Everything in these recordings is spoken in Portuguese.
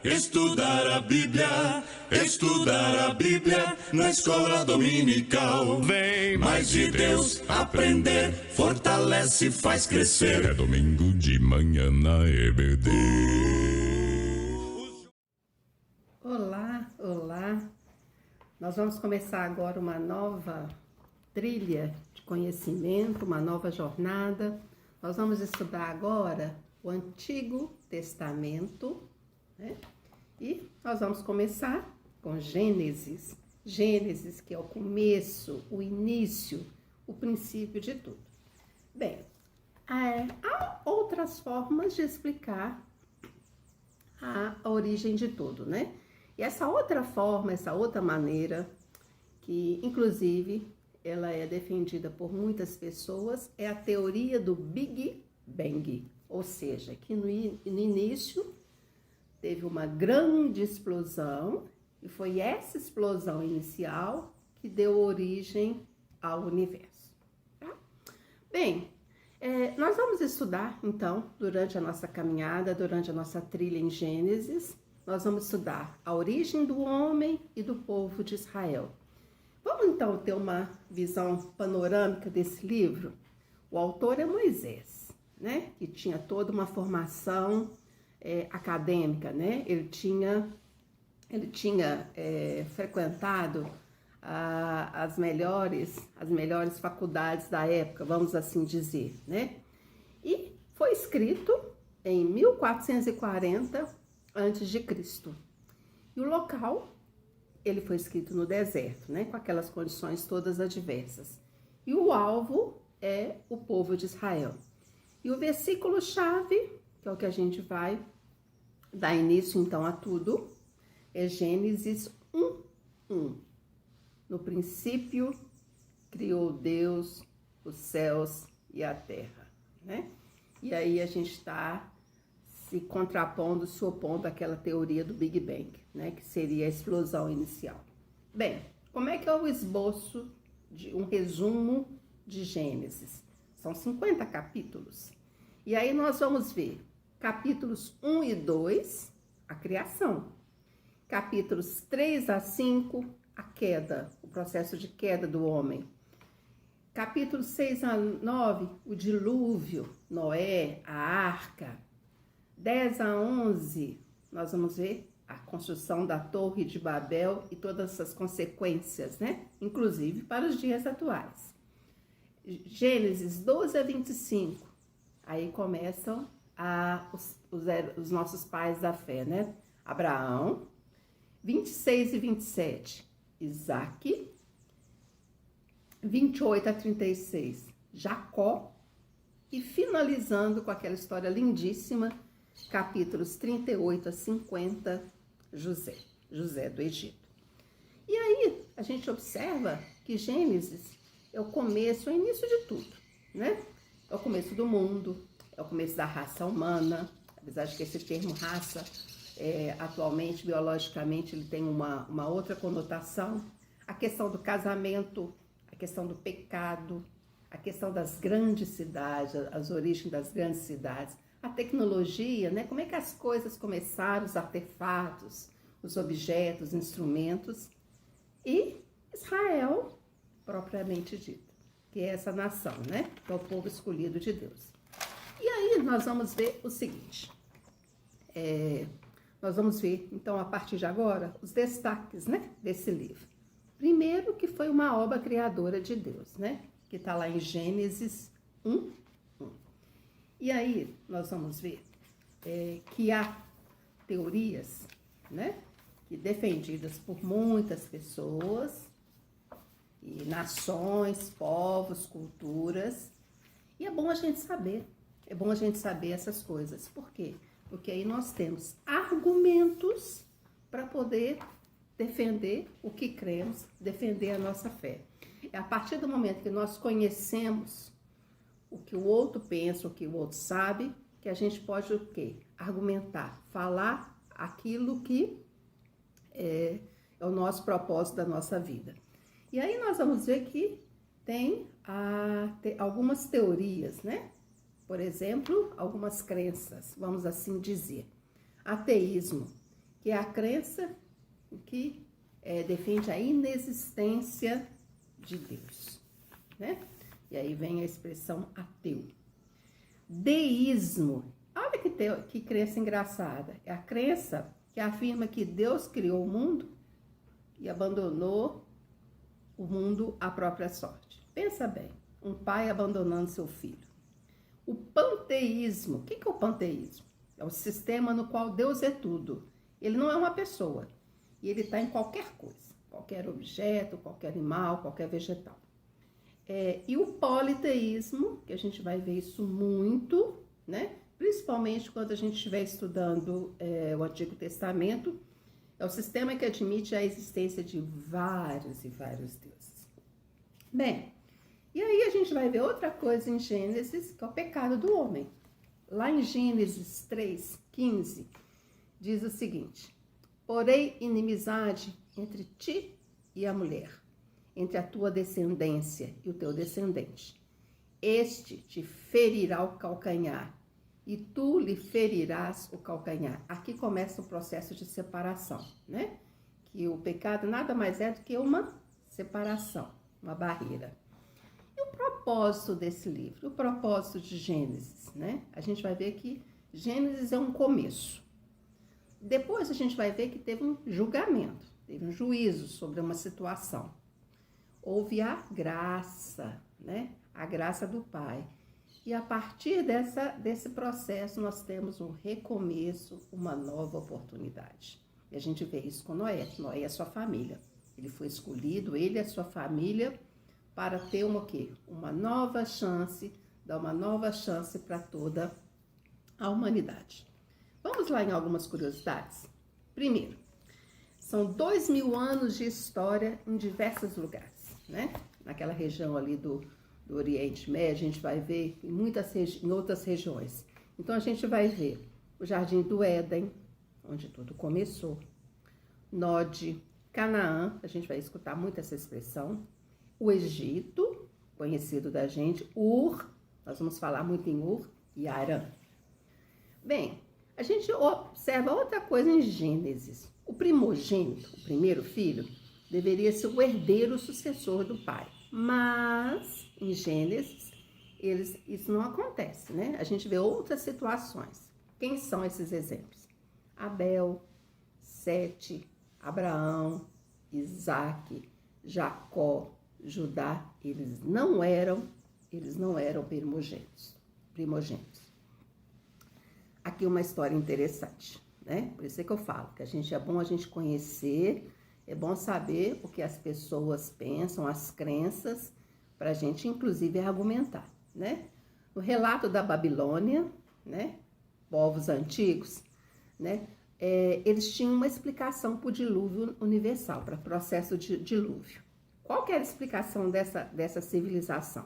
Estudar a Bíblia na escola dominical. Vem mais de Deus aprender, fortalece, faz crescer. É domingo de manhã na EBD. Olá, olá. Nós vamos começar agora uma nova trilha de conhecimento, uma nova jornada. Nós vamos estudar agora o Antigo Testamento, né? E nós vamos começar com Gênesis. Gênesis, que é o começo, o início, o princípio de tudo. Bem, há outras formas de explicar a origem de tudo, né? E essa outra forma, essa outra maneira, que inclusive ela é defendida por muitas pessoas, é a teoria do Big Bang. Ou seja, que no início teve uma grande explosão, e foi essa explosão inicial que deu origem ao universo. Tá? Bem, nós vamos estudar, então, durante a nossa caminhada, durante a nossa trilha em Gênesis, nós vamos estudar a origem do homem e do povo de Israel. Vamos, então, ter uma visão panorâmica desse livro? O autor é Moisés, né? Que tinha toda uma formação acadêmica, né? Ele tinha frequentado as melhores faculdades da época, vamos assim dizer, né? E foi escrito em 1440 a.C. E o local, ele foi escrito no deserto, né? Com aquelas condições todas adversas. E o alvo é o povo de Israel. E o versículo-chave, que é o que a gente vai dar início então a tudo, é Gênesis 1:1. No princípio criou Deus os céus e a terra, né? E aí a gente está se contrapondo, se opondo àquela teoria do Big Bang, né? Que seria a explosão inicial. Bem, como é que é o esboço de um resumo de Gênesis? São 50 capítulos. E aí nós vamos ver capítulos 1 e 2, a criação. Capítulos 3 a 5, a queda, o processo de queda do homem. Capítulos 6 a 9, o dilúvio, Noé, a arca. 10 a 11, nós vamos ver a construção da Torre de Babel e todas essas consequências, né? Inclusive para os dias atuais. Gênesis 12 a 25, aí começam os nossos pais da fé, né? Abraão. 26 e 27, Isaac. 28 a 36, Jacó. E finalizando com aquela história lindíssima, capítulos 38 a 50, José do Egito. E aí a gente observa que Gênesis é o começo, é o início de tudo, né? É o começo do mundo, é o começo da raça humana, apesar de que esse termo raça, atualmente, biologicamente, ele tem uma outra conotação. A questão do casamento, a questão do pecado, a questão das grandes cidades, as origens das grandes cidades, a tecnologia, né? Como é que as coisas começaram, os artefatos, os objetos, os instrumentos, e Israel, propriamente dito, que é essa nação, né? Que é o povo escolhido de Deus. E aí nós vamos ver o seguinte, nós vamos ver, então, a partir de agora, os destaques, né, desse livro. Primeiro, que foi uma obra criadora de Deus, né? Que está lá em Gênesis 1:1. E aí nós vamos ver que há teorias, né, que defendidas por muitas pessoas, e nações, povos, culturas, e é bom a gente saber essas coisas. Por quê? Porque aí nós temos argumentos para poder defender o que cremos, defender a nossa fé. É a partir do momento que nós conhecemos o que o outro pensa, o que o outro sabe, que a gente pode o quê? Argumentar, falar aquilo que é o nosso propósito da nossa vida. E aí nós vamos ver que tem algumas teorias, né? Por exemplo, algumas crenças, vamos assim dizer. Ateísmo. que é a crença que defende a inexistência de Deus, né? E aí vem a expressão ateu. Deísmo, olha que crença engraçada, é a crença que afirma que Deus criou o mundo e abandonou o mundo à própria sorte. Pensa bem, um pai abandonando seu filho. O panteísmo, o que é o panteísmo? É o sistema no qual Deus é tudo. Ele não é uma pessoa, e ele está em qualquer coisa, qualquer objeto, qualquer animal, qualquer vegetal. E o politeísmo, que a gente vai ver isso muito, né? Principalmente quando a gente estiver estudando o Antigo Testamento, é o sistema que admite a existência de vários e vários deuses. Bem, e aí a gente vai ver outra coisa em Gênesis, que é o pecado do homem. Lá em Gênesis 3:15, diz o seguinte: porém, inimizade entre ti e a mulher, entre a tua descendência e o teu descendente. Este te ferirá o calcanhar, e tu lhe ferirás o calcanhar. Aqui começa o processo de separação, né? Que o pecado nada mais é do que uma separação, uma barreira. E o propósito desse livro, o propósito de Gênesis, né? A gente vai ver que Gênesis é um começo. Depois a gente vai ver que teve um julgamento, teve um juízo sobre uma situação. Houve a graça, né? A graça do Pai. E a partir desse processo nós temos um recomeço, uma nova oportunidade. E a gente vê isso com Noé. Noé e a sua família. Ele foi escolhido, ele e a sua família, para ter uma nova chance, dar uma nova chance para toda a humanidade. Vamos lá em algumas curiosidades. Primeiro, são 2000 anos de história em diversos lugares, né? Naquela região ali do Oriente Médio, a gente vai ver em outras regiões. Então, a gente vai ver o Jardim do Éden, onde tudo começou. Nod, Canaã, a gente vai escutar muito essa expressão. O Egito, conhecido da gente. Ur, nós vamos falar muito em Ur e Arã. Bem, a gente observa outra coisa em Gênesis. O primogênito, o primeiro filho, deveria ser o herdeiro, o sucessor do pai. Mas, em Gênesis, isso não acontece, né? A gente vê outras situações. Quem são esses exemplos? Abel, Sete, Abraão, Isaac, Jacó, Judá, eles não eram primogênitos. Aqui uma história interessante, né? Por isso é que eu falo que é bom a gente conhecer. É bom saber o que as pessoas pensam, as crenças, para a gente, inclusive, argumentar, né? No relato da Babilônia, né? Povos antigos, né? Eles tinham uma explicação para o dilúvio universal, para o processo de dilúvio. Qual que era a explicação dessa civilização?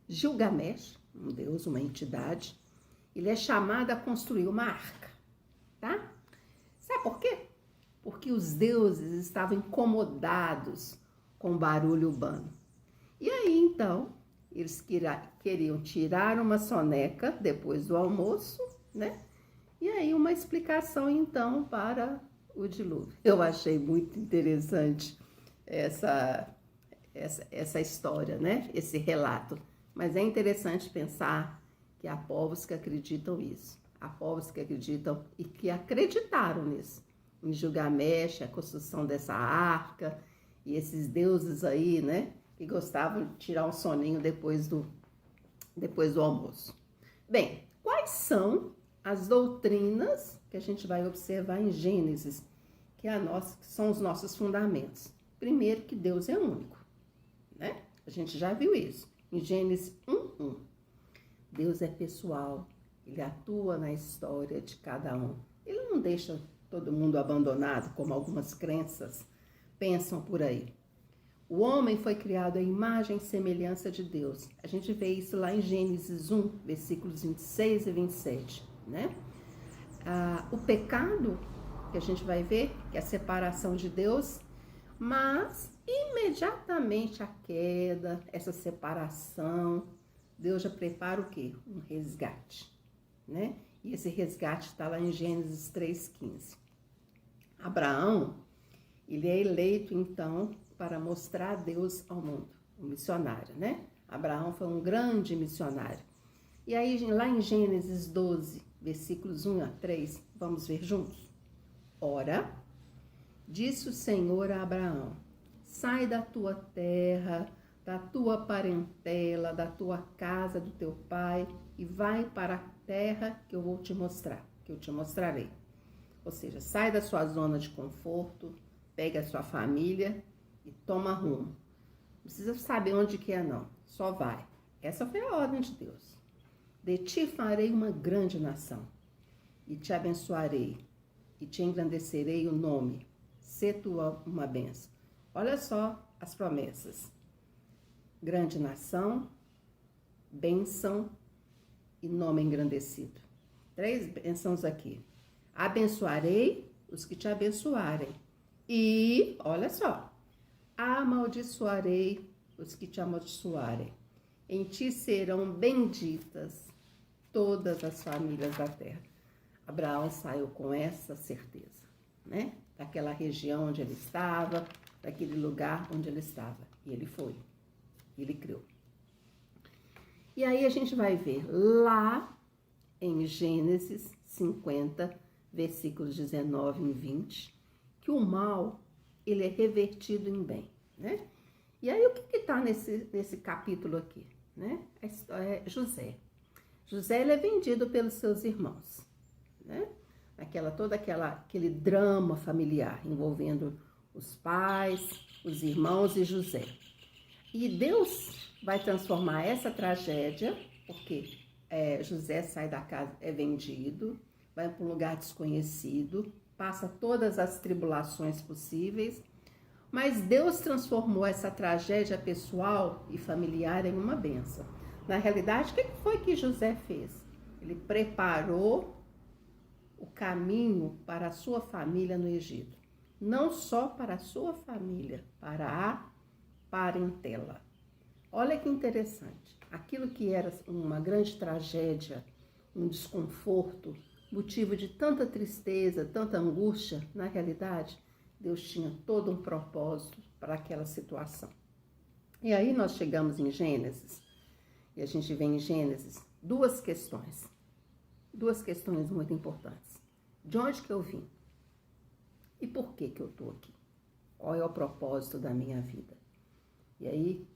Gilgamesh, um deus, uma entidade, ele é chamado a construir uma arca, tá? Sabe por quê? Porque os deuses estavam incomodados com o barulho urbano. E aí, então, eles queriam tirar uma soneca depois do almoço, né? E aí, uma explicação, então, para o dilúvio. Eu achei muito interessante essa história, né? Esse relato. Mas é interessante pensar que há povos que acreditam isso. Há povos que acreditam e que acreditaram nisso. Em Gilgamesh, a construção dessa arca, e esses deuses aí, né, que gostavam de tirar um soninho depois do almoço. Bem, quais são as doutrinas que a gente vai observar em Gênesis, que são os nossos fundamentos? Primeiro, que Deus é único, né? A gente já viu isso em Gênesis 1:1. Deus é pessoal, ele atua na história de cada um. Ele não deixa todo mundo abandonado, como algumas crenças pensam por aí. O homem foi criado à imagem e semelhança de Deus. A gente vê isso lá em Gênesis 1, versículos 26 e 27, né? O pecado, que a gente vai ver, que é a separação de Deus, mas imediatamente a queda, essa separação, Deus já prepara o quê? Um resgate, né? E esse resgate está lá em Gênesis 3:15. Abraão, ele é eleito, então, para mostrar Deus ao mundo, um missionário, né? Abraão foi um grande missionário. E aí, lá em Gênesis 12, versículos 1 a 3, vamos ver juntos? Ora, disse o Senhor a Abraão, sai da tua terra, da tua parentela, da tua casa, do teu pai, e vai para a terra que eu vou te mostrar, que eu te mostrarei. Ou seja, sai da sua zona de conforto, pega a sua família e toma rumo. Não precisa saber onde que é, não. Só vai. Essa foi a ordem de Deus. De ti farei uma grande nação, e te abençoarei, e te engrandecerei o nome. Sê tu uma bênção. Olha só as promessas. Grande nação, bênção e nome engrandecido. 3 bênçãos aqui. Abençoarei os que te abençoarem. E, olha só, amaldiçoarei os que te amaldiçoarem. Em ti serão benditas todas as famílias da terra. Abraão saiu com essa certeza, né? Daquela região onde ele estava, daquele lugar onde ele estava. E ele foi. Ele creu. E aí a gente vai ver lá em Gênesis 50, versículos 19 e 20, que o mal, ele é revertido em bem, né? E aí o que está nesse capítulo aqui, né? É José. José, ele é vendido pelos seus irmãos, né? Aquele drama familiar envolvendo os pais, os irmãos e José. E Deus vai transformar essa tragédia, porque José sai da casa, é vendido, vai para um lugar desconhecido, passa todas as tribulações possíveis, mas Deus transformou essa tragédia pessoal e familiar em uma bênção. Na realidade, o que foi que José fez? Ele preparou o caminho para a sua família no Egito. Não só para a sua família, para a parentela. Olha que interessante. Aquilo que era uma grande tragédia, um desconforto, motivo de tanta tristeza, tanta angústia, na realidade, Deus tinha todo um propósito para aquela situação. E aí nós chegamos em Gênesis, e a gente vê em Gênesis duas questões muito importantes. De onde que eu vim? E por que que eu estou aqui? Qual é o propósito da minha vida? E aí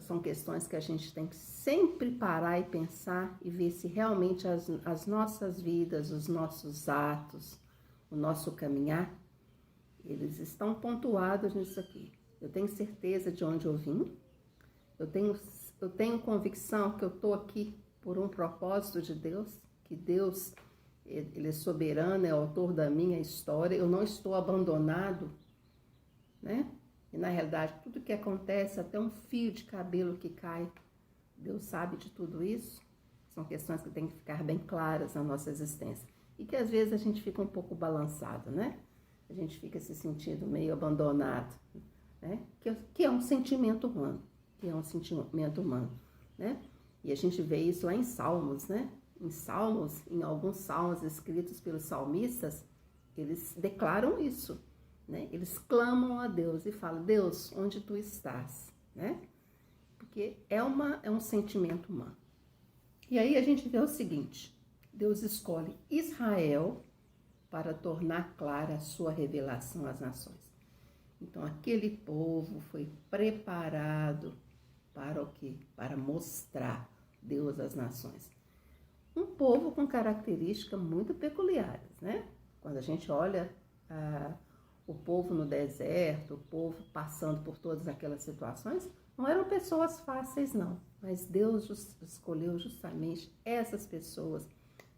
são questões que a gente tem que sempre parar e pensar e ver se realmente as nossas vidas, os nossos atos, o nosso caminhar, eles estão pontuados nisso aqui. Eu tenho certeza de onde eu vim, eu tenho convicção que eu estou aqui por um propósito de Deus, que Deus, Ele é soberano, é autor da minha história, eu não estou abandonado, né? E na realidade, tudo que acontece, até um fio de cabelo que cai, Deus sabe de tudo isso. São questões que têm que ficar bem claras na nossa existência. E que às vezes a gente fica um pouco balançado, né? A gente fica se sentindo meio abandonado, né? Que é um sentimento humano, né? E a gente vê isso lá em Salmos, né? Em alguns salmos escritos pelos salmistas, eles declaram isso, né? Eles clamam a Deus e falam, Deus, onde tu estás, né? Porque é um sentimento humano. E aí a gente vê o seguinte, Deus escolhe Israel para tornar clara a sua revelação às nações. Então aquele povo foi preparado para o quê? Para mostrar Deus às nações. Um povo com características muito peculiares, né? Quando a gente olha o povo no deserto, o povo passando por todas aquelas situações, não eram pessoas fáceis, não. Mas Deus escolheu justamente essas pessoas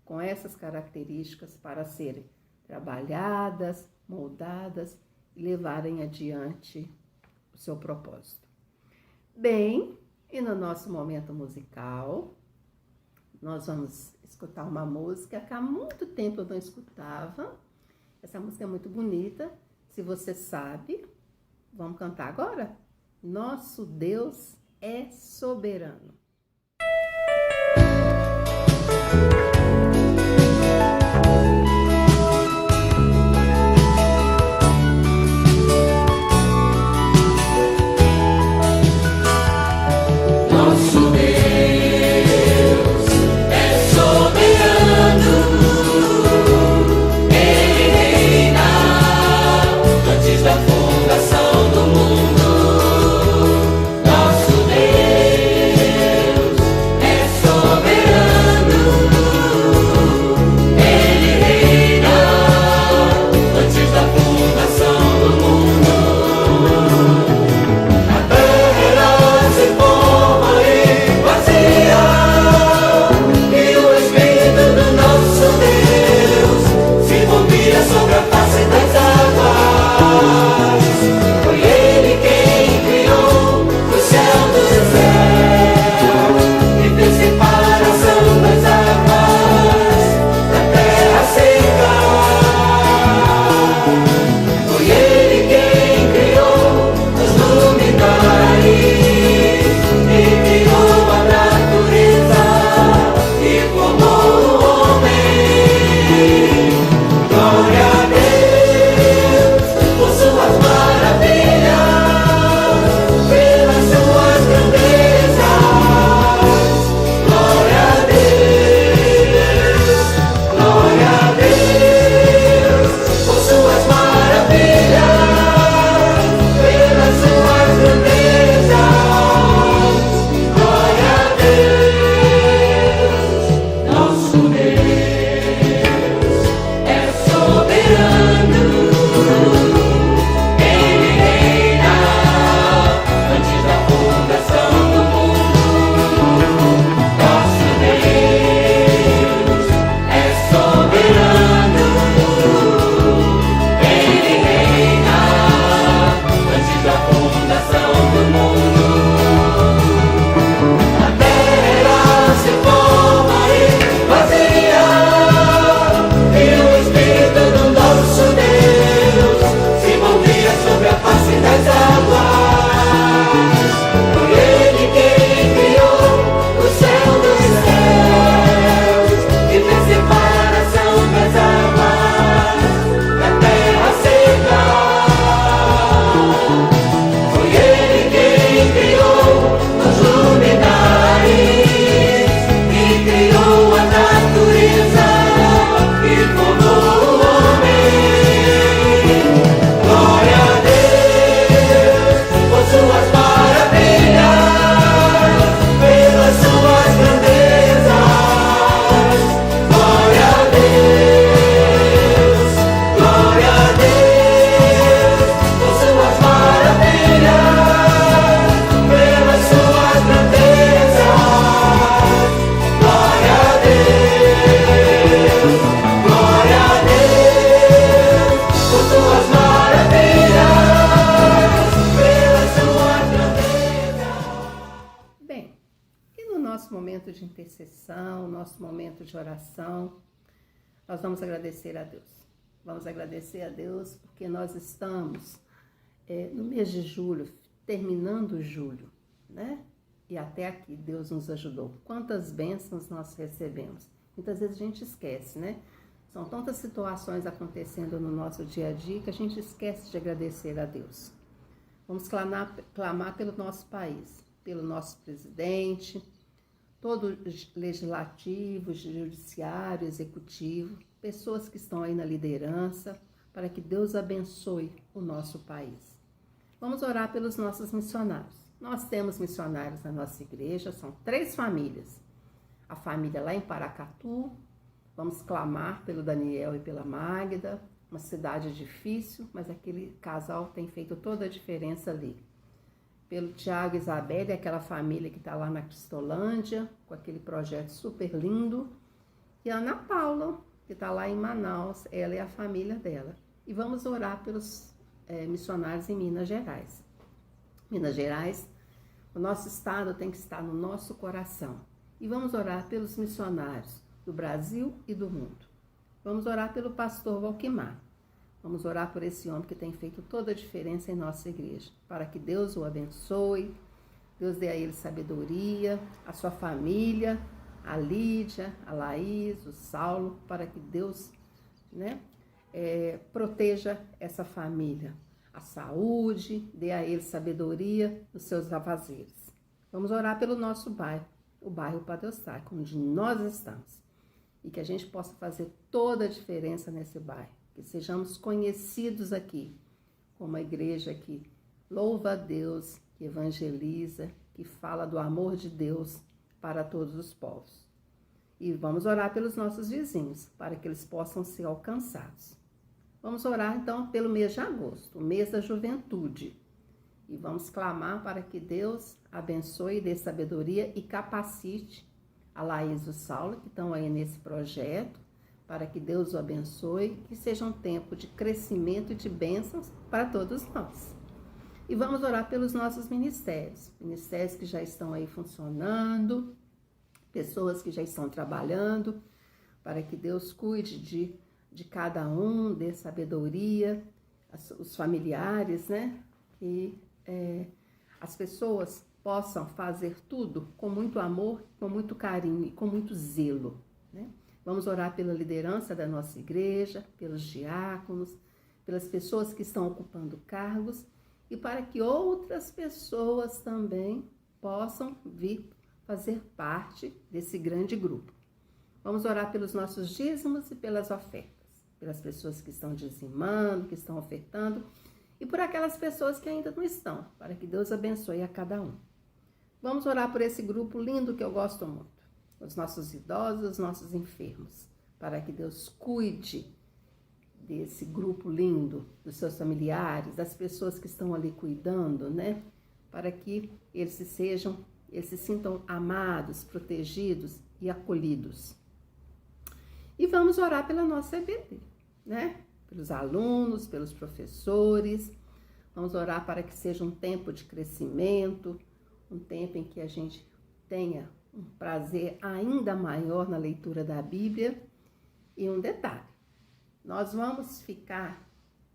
com essas características para serem trabalhadas, moldadas e levarem adiante o seu propósito. Bem, e no nosso momento musical, nós vamos escutar uma música que há muito tempo eu não escutava. Essa música é muito bonita. Se você sabe, vamos cantar agora? Nosso Deus é soberano. intercessão, nosso momento de oração, nós vamos agradecer a Deus. Vamos agradecer a Deus porque nós estamos no mês de julho, terminando julho, né? E até aqui Deus nos ajudou. Quantas bênçãos nós recebemos. Muitas vezes a gente esquece, né? São tantas situações acontecendo no nosso dia a dia que a gente esquece de agradecer a Deus. Vamos clamar pelo nosso país, pelo nosso presidente, todo legislativo, judiciário, executivo, pessoas que estão aí na liderança, para que Deus abençoe o nosso país. Vamos orar pelos nossos missionários. Nós temos missionários na nossa igreja, são 3 famílias. A família lá em Paracatu, vamos clamar pelo Daniel e pela Magda, uma cidade difícil, mas aquele casal tem feito toda a diferença ali. Pelo Tiago e Isabelle, aquela família que está lá na Cristolândia, com aquele projeto super lindo. E a Ana Paula, que está lá em Manaus, ela e a família dela. E vamos orar pelos missionários em Minas Gerais. Minas Gerais, o nosso estado tem que estar no nosso coração. E vamos orar pelos missionários do Brasil e do mundo. Vamos orar pelo pastor Valquimar. Vamos orar por esse homem que tem feito toda a diferença em nossa igreja, para que Deus o abençoe, Deus dê a ele sabedoria, a sua família, a Lídia, a Laís, o Saulo, para que Deus, proteja essa família, a saúde, dê a ele sabedoria nos seus afazeres. Vamos orar pelo nosso bairro, o bairro Padre Eustáquio, onde nós estamos, e que a gente possa fazer toda a diferença nesse bairro, que sejamos conhecidos aqui como uma igreja que louva a Deus, que evangeliza, que fala do amor de Deus para todos os povos. E vamos orar pelos nossos vizinhos, para que eles possam ser alcançados. Vamos orar, então, pelo mês de agosto, o mês da juventude. E vamos clamar para que Deus abençoe, dê sabedoria e capacite a Laís e o Saulo, que estão aí nesse projeto, para que Deus o abençoe, que seja um tempo de crescimento e de bênçãos para todos nós. E vamos orar pelos nossos ministérios que já estão aí funcionando, pessoas que já estão trabalhando, para que Deus cuide de cada um, dê sabedoria, os familiares, que as pessoas possam fazer tudo com muito amor, com muito carinho e com muito zelo, Vamos orar pela liderança da nossa igreja, pelos diáconos, pelas pessoas que estão ocupando cargos e para que outras pessoas também possam vir fazer parte desse grande grupo. Vamos orar pelos nossos dízimos e pelas ofertas, pelas pessoas que estão dizimando, que estão ofertando e por aquelas pessoas que ainda não estão, para que Deus abençoe a cada um. Vamos orar por esse grupo lindo que eu gosto muito, os nossos idosos, os nossos enfermos, para que Deus cuide desse grupo lindo, dos seus familiares, das pessoas que estão ali cuidando, para que eles se sintam amados, protegidos e acolhidos. E vamos orar pela nossa EBD, pelos alunos, pelos professores. Vamos orar para que seja um tempo de crescimento, um tempo em que a gente tenha um prazer ainda maior na leitura da Bíblia. E um detalhe, nós vamos ficar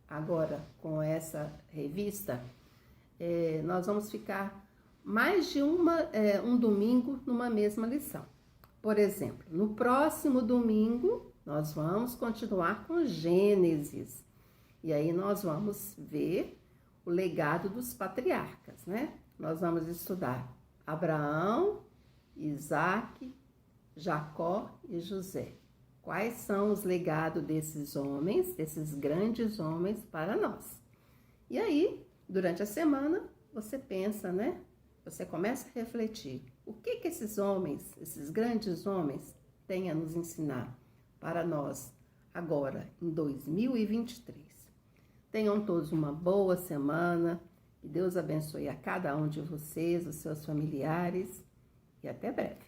agora com essa revista, nós vamos ficar mais de um domingo numa mesma lição. Por exemplo, no próximo domingo, nós vamos continuar com Gênesis. E aí nós vamos ver o legado dos patriarcas, Nós vamos estudar Abraão, Isaac, Jacó e José. Quais são os legados desses homens, desses grandes homens para nós? E aí, durante a semana, você pensa, Você começa a refletir. O que esses homens, esses grandes homens, têm a nos ensinar para nós agora, em 2023? Tenham todos uma boa semana. Que Deus abençoe a cada um de vocês, os seus familiares. E até breve.